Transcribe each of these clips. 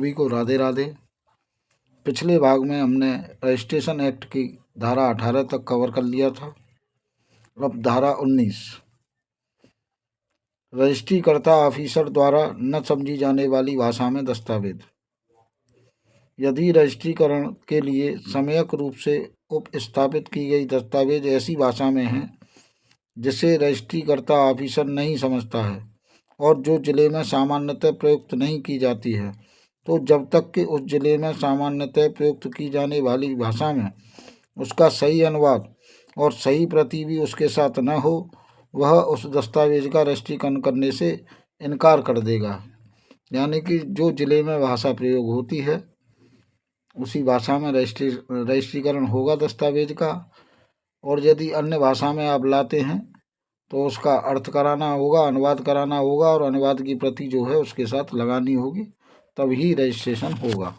सभी को राधे राधे। पिछले भाग में हमने रजिस्ट्रेशन एक्ट की धारा 18 तक कवर कर लिया था। अब धारा 19, रजिस्ट्रीकर्ता ऑफिसर द्वारा न समझी जाने वाली भाषा में दस्तावेज। यदि रजिस्ट्रीकरण के लिए सम्यक रूप से उपस्थापित की गई दस्तावेज ऐसी भाषा में है जिसे रजिस्ट्रीकर्ता ऑफिसर नहीं समझता है और जो जिले में सामान्यतः प्रयुक्त नहीं की जाती है, तो जब तक कि उस जिले में सामान्यतः प्रयुक्त की जाने वाली भाषा में उसका सही अनुवाद और सही प्रति भी उसके साथ न हो, वह उस दस्तावेज का रजिस्ट्रीकरण करने से इनकार कर देगा। यानी कि जो जिले में भाषा प्रयोग होती है उसी भाषा में रजिस्ट्रीकरण होगा दस्तावेज का। और यदि अन्य भाषा में आप लाते हैं तो उसका अर्थ कराना होगा, अनुवाद कराना होगा और अनुवाद की प्रति जो है उसके साथ लगानी होगी, तभी रजिस्ट्रेशन होगा।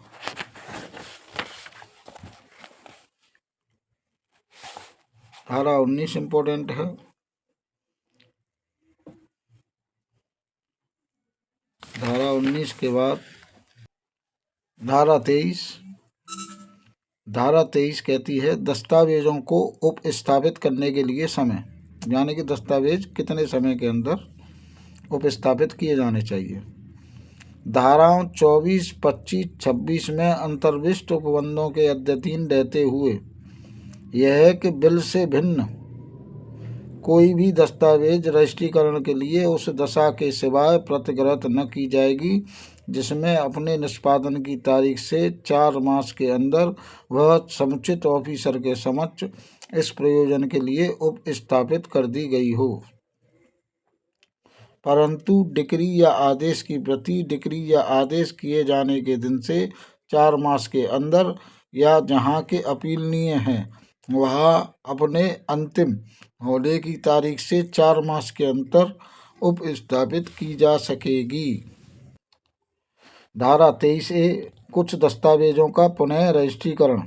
धारा 19 इम्पोर्टेंट है। धारा 19 के बाद धारा 23। धारा 23 कहती है दस्तावेजों को उपस्थापित करने के लिए समय, यानी कि दस्तावेज कितने समय के अंदर उपस्थापित किए जाने चाहिए। धाराओं 24, 25, 26 में अंतर्विष्ट उपबंधों के अध्ययन रहते हुए यह है कि बिल से भिन्न कोई भी दस्तावेज रजिस्ट्रीकरण के लिए उस दशा के सिवाय प्रतिगृहीत न की जाएगी जिसमें अपने निष्पादन की तारीख से 4 मास के अंदर वह समुचित ऑफिसर के समक्ष इस प्रयोजन के लिए उपस्थापित कर दी गई हो। परंतु डिक्री या आदेश की प्रति डिक्री या आदेश किए जाने के दिन से 4 मास के अंदर या जहाँ के अपीलनीय हैं वहाँ अपने अंतिम होने की तारीख से 4 मास के अंतर उपस्थापित की जा सकेगी। धारा 23A, कुछ दस्तावेजों का पुनः रजिस्ट्रीकरण।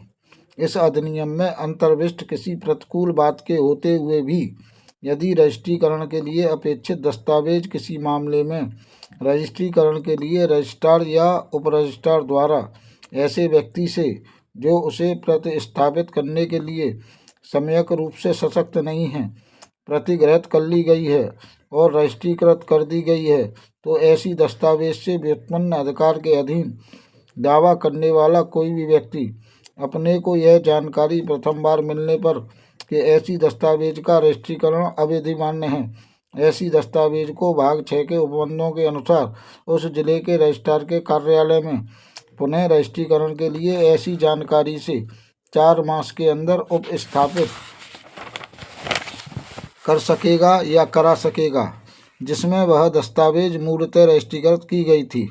इस अधिनियम में अंतर्विष्ट किसी प्रतिकूल बात के होते हुए भी यदि रजिस्ट्रीकरण के लिए अपेक्षित दस्तावेज किसी मामले में रजिस्ट्रीकरण के लिए रजिस्ट्रार या उप रजिस्ट्रार द्वारा ऐसे व्यक्ति से जो उसे प्रतिस्थापित करने के लिए सम्यक रूप से सशक्त नहीं है प्रतिगृहीत कर ली गई है और रजिस्ट्रीकृत कर दी गई है, तो ऐसी दस्तावेज से व्युत्पन्न अधिकार के अधीन दावा करने वाला कोई भी व्यक्ति अपने को यह जानकारी प्रथम बार मिलने पर कि ऐसी दस्तावेज का रजिस्ट्रीकरण अवैध मान्य है, ऐसी दस्तावेज को भाग 6 के उपबंधों के अनुसार उस जिले के रजिस्ट्रार के कार्यालय में पुनः रजिस्ट्रीकरण के लिए ऐसी जानकारी से 4 मास के अंदर उपस्थापित कर सकेगा या करा सकेगा जिसमें वह दस्तावेज मूलतः रजिस्ट्रीकृत की गई थी,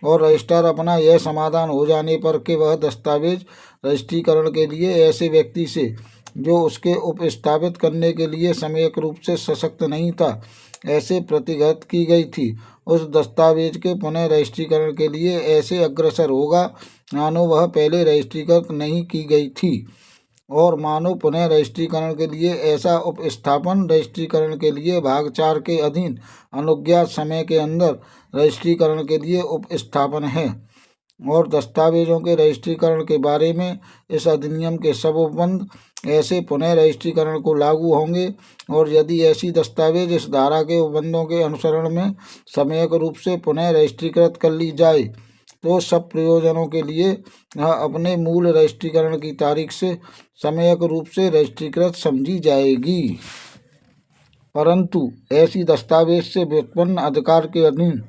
और रजिस्ट्रार अपना यह समाधान हो जाने पर कि वह दस्तावेज रजिस्ट्रीकरण के लिए ऐसे व्यक्ति से जो उसके उपस्थापित करने के लिए सम्यक रूप से सशक्त नहीं था ऐसे प्रतिगृहीत की गई थी, उस दस्तावेज के पुनः रजिस्ट्रीकरण के लिए ऐसे अग्रसर होगा मानो वह पहले रजिस्ट्रीकृत नहीं की गई थी, और मानो पुनः रजिस्ट्रीकरण के लिए ऐसा उपस्थापन रजिस्ट्रीकरण के लिए भाग 4 के अधीन अनुज्ञात समय के अंदर रजिस्ट्रीकरण के लिए उपस्थापन है। और दस्तावेजों के रजिस्ट्रीकरण के बारे में इस अधिनियम के सब उपबंध ऐसे पुनः रजिस्ट्रीकरण को लागू होंगे, और यदि ऐसी दस्तावेज इस धारा के उपबंधों के अनुसरण में सम्यक रूप से पुनः रजिस्ट्रीकृत कर ली जाए तो सब प्रयोजनों के लिए यह अपने मूल रजिस्ट्रीकरण की तारीख से सम्यक रूप से रजिस्ट्रीकृत समझी जाएगी। परंतु ऐसी दस्तावेज से व्युत्पन्न अधिकार के अधीन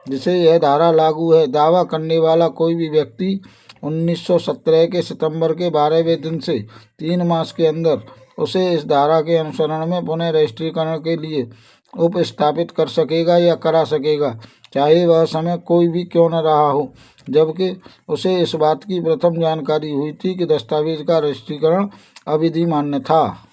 जिसे यह धारा लागू है दावा करने वाला कोई भी व्यक्ति 1917 के सितंबर के 12वें दिन से 3 मास के अंदर उसे इस धारा के अनुसरण में पुनः रजिस्ट्रीकरण के लिए उपस्थापित कर सकेगा या करा सकेगा, चाहे वह समय कोई भी क्यों न रहा हो, जबकि उसे इस बात की प्रथम जानकारी हुई थी कि दस्तावेज का रजिस्ट्रीकरण अवैध मान्य था।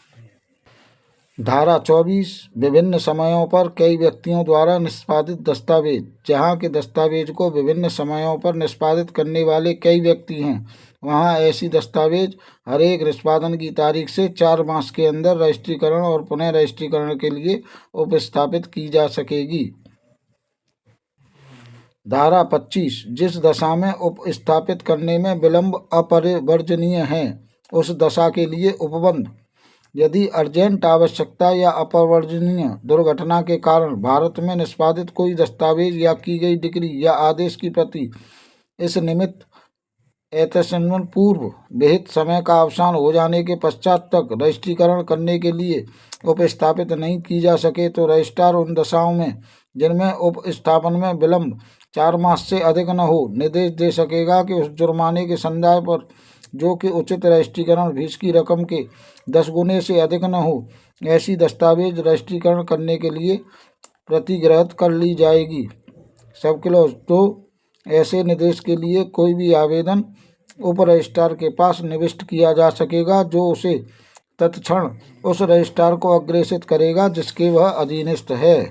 धारा 24, विभिन्न समयों पर कई व्यक्तियों द्वारा निष्पादित दस्तावेज। जहाँ के दस्तावेज को विभिन्न समयों पर निष्पादित करने वाले कई व्यक्ति हैं वहाँ ऐसी दस्तावेज हर एक निष्पादन की तारीख से 4 मास के अंदर रजिस्ट्रीकरण और पुनः रजिस्ट्रीकरण के लिए उपस्थापित की जा सकेगी। धारा 25 जिस दशा में उपस्थापित करने में विलंब अपरिवर्जनीय है उस दशा के लिए उपबंध। यदि अर्जेंट आवश्यकता या अपरिवर्जनीय दुर्घटना के कारण भारत में निष्पादित कोई दस्तावेज या की गई डिक्री या आदेश की प्रति इस निमित्त एतस्मिन् पूर्व विहित समय का अवसान हो जाने के पश्चात तक रजिस्ट्रीकरण करने के लिए उपस्थापित नहीं की जा सके तो रजिस्ट्रार उन दशाओं में जिनमें उपस्थापन में विलंब 4 मास से अधिक न हो निर्देश दे सकेगा कि उस जुर्माने के संदाय पर जो कि उचित रजिस्ट्रीकरण फीस की रकम के 10 गुने से अधिक न हो ऐसी दस्तावेज रजिस्ट्रीकरण करने के लिए प्रतिगृहित कर ली जाएगी। सब क्लॉज 2 ऐसे निर्देश के लिए कोई भी आवेदन उप रजिस्ट्रार के पास निविष्ट किया जा सकेगा जो उसे तत्क्षण उस रजिस्ट्रार को अग्रेसित करेगा जिसके वह अधीनस्थ है।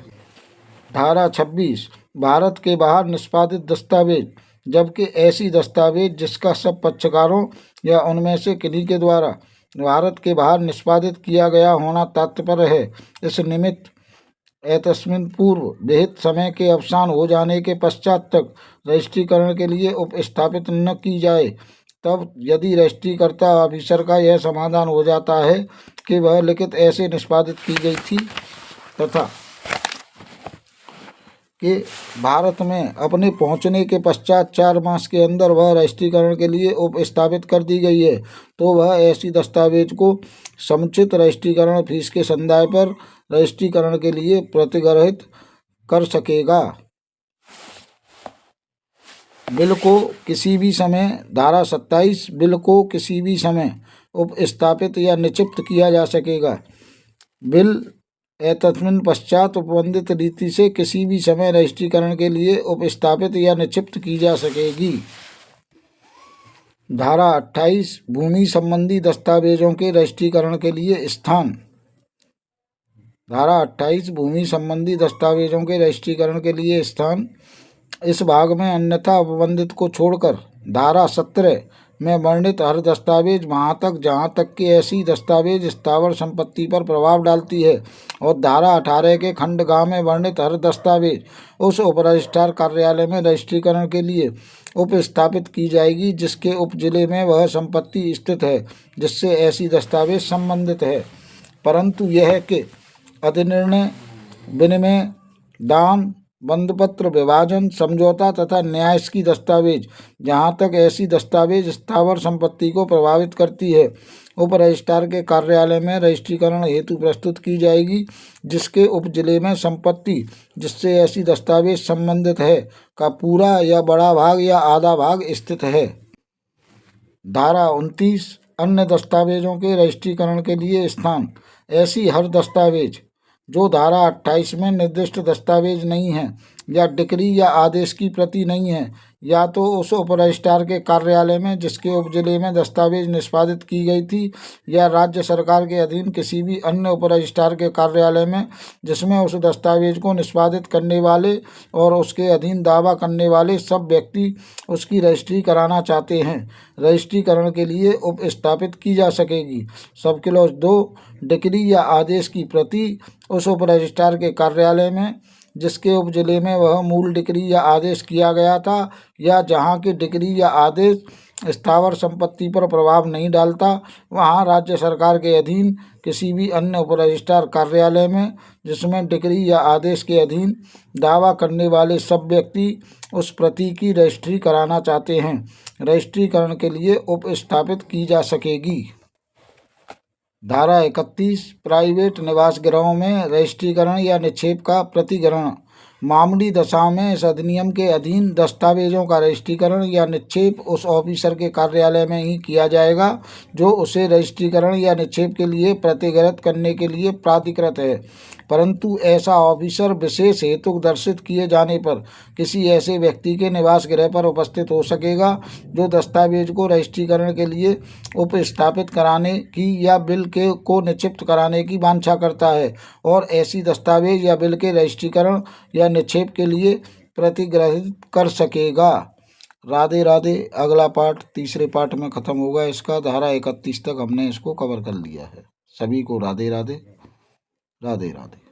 धारा 26 भारत के बाहर निष्पादित दस्तावेज जबकि ऐसी दस्तावेज जिसका सब पक्षकारों या उनमें से किन्हीं के द्वारा भारत के बाहर निष्पादित किया गया होना तात्पर्य है इस निमित्त एतस्मिन् पूर्व विहित समय के अवसान हो जाने के पश्चात तक रजिस्ट्रीकरण के लिए उपस्थापित न की जाए। तब यदि रजिस्ट्रीकर्ता ऑफिसर का यह समाधान हो जाता है कि वह लिखित ऐसे निष्पादित की गई थी तथा कि भारत में अपने पहुंचने के पश्चात 4 मास के अंदर वह रजिस्ट्रीकरण के लिए उपस्थापित कर दी गई है तो वह ऐसी दस्तावेज को समुचित रजिस्ट्रीकरण फीस के संदाय पर रजिस्ट्रीकरण के लिए प्रतिगृहित कर सकेगा। बिल को किसी भी समय धारा 27 बिल को किसी भी समय उपस्थापित या निक्षिप्त किया जा सकेगा। बिल एतस्मिन् पश्चात उपबंधित रीति से किसी भी समय रजिस्ट्रीकरण के लिए उपस्थापित या निक्षिप्त की जा सकेगी। धारा 28 भूमि संबंधी दस्तावेजों के रजिस्ट्रीकरण के लिए स्थान। धारा 28 भूमि संबंधी दस्तावेजों के रजिस्ट्रीकरण के लिए स्थान। इस भाग में अन्यथा उपबंधित को छोड़कर धारा 17 में वर्णित हर दस्तावेज वहाँ तक जहाँ तक कि ऐसी दस्तावेज स्थावर संपत्ति पर प्रभाव डालती है और धारा 18 के खंड ग में वर्णित हर दस्तावेज उस उप रजिस्ट्रार कार्यालय में रजिस्ट्रीकरण के लिए उपस्थापित की जाएगी जिसके उप जिले में वह संपत्ति स्थित है जिससे ऐसी दस्तावेज संबंधित है। परंतु यह कि अधिनिर्णय विनिमय दान बंधपत्र विभाजन समझौता तथा न्यास की दस्तावेज जहाँ तक ऐसी दस्तावेज स्थावर संपत्ति को प्रभावित करती है उप रजिस्ट्रार के कार्यालय में रजिस्ट्रीकरण हेतु प्रस्तुत की जाएगी जिसके उप जिले में संपत्ति जिससे ऐसी दस्तावेज संबंधित है का पूरा या बड़ा भाग या आधा भाग स्थित है। धारा 29 अन्य दस्तावेजों के रजिस्ट्रीकरण के लिए स्थान। ऐसी हर दस्तावेज जो धारा 28 में निर्दिष्ट दस्तावेज नहीं है या डिक्री या आदेश की प्रति नहीं है या तो उस उप रजिस्ट्रार के कार्यालय में जिसके उप जिले में दस्तावेज निष्पादित की गई थी या राज्य सरकार के अधीन किसी भी अन्य उप रजिस्ट्रार के कार्यालय में जिसमें उस दस्तावेज को निष्पादित करने वाले और उसके अधीन दावा करने वाले सब व्यक्ति उसकी रजिस्ट्री कराना चाहते हैं रजिस्ट्रीकरण के लिए उपस्थापित की जा सकेगी। सब क्लॉज 2 डिक्री या आदेश की प्रति उस उप रजिस्ट्रार के कार्यालय में जिसके उप जिले में वह मूल डिक्री या आदेश किया गया था या जहाँ की डिक्री या आदेश स्थावर संपत्ति पर प्रभाव नहीं डालता वहाँ राज्य सरकार के अधीन किसी भी अन्य उप रजिस्ट्रार कार्यालय में जिसमें डिक्री या आदेश के अधीन दावा करने वाले सब व्यक्ति उस प्रति की रजिस्ट्री कराना चाहते हैं रजिस्ट्रीकरण के लिए उपस्थापित की जा सकेगी। धारा 31 प्राइवेट निवास गृहों में रजिस्ट्रीकरण या निक्षेप का प्रतिग्रहण। मामूली दशा में इस अधिनियम के अधीन दस्तावेजों का रजिस्ट्रीकरण या निक्षेप उस ऑफिसर के कार्यालय में ही किया जाएगा जो उसे रजिस्ट्रीकरण या निक्षेप के लिए प्रतिगृहित करने के लिए प्राधिकृत है। परंतु ऐसा ऑफिसर विशेष हेतु दर्शित किए जाने पर किसी ऐसे व्यक्ति के निवास गृह पर उपस्थित हो सकेगा जो दस्तावेज को रजिस्ट्रीकरण के लिए उपस्थापित कराने की या बिल के को निक्षिप्त कराने की वांछा करता है और ऐसी दस्तावेज या बिल के रजिस्ट्रीकरण या निक्षेप के लिए प्रतिग्रहित कर सकेगा। राधे राधे। अगला पार्ट तीसरे पार्ट में ख़त्म होगा इसका। धारा 31 तक हमने इसको कवर कर लिया है। सभी को राधे राधे। राधे राधे।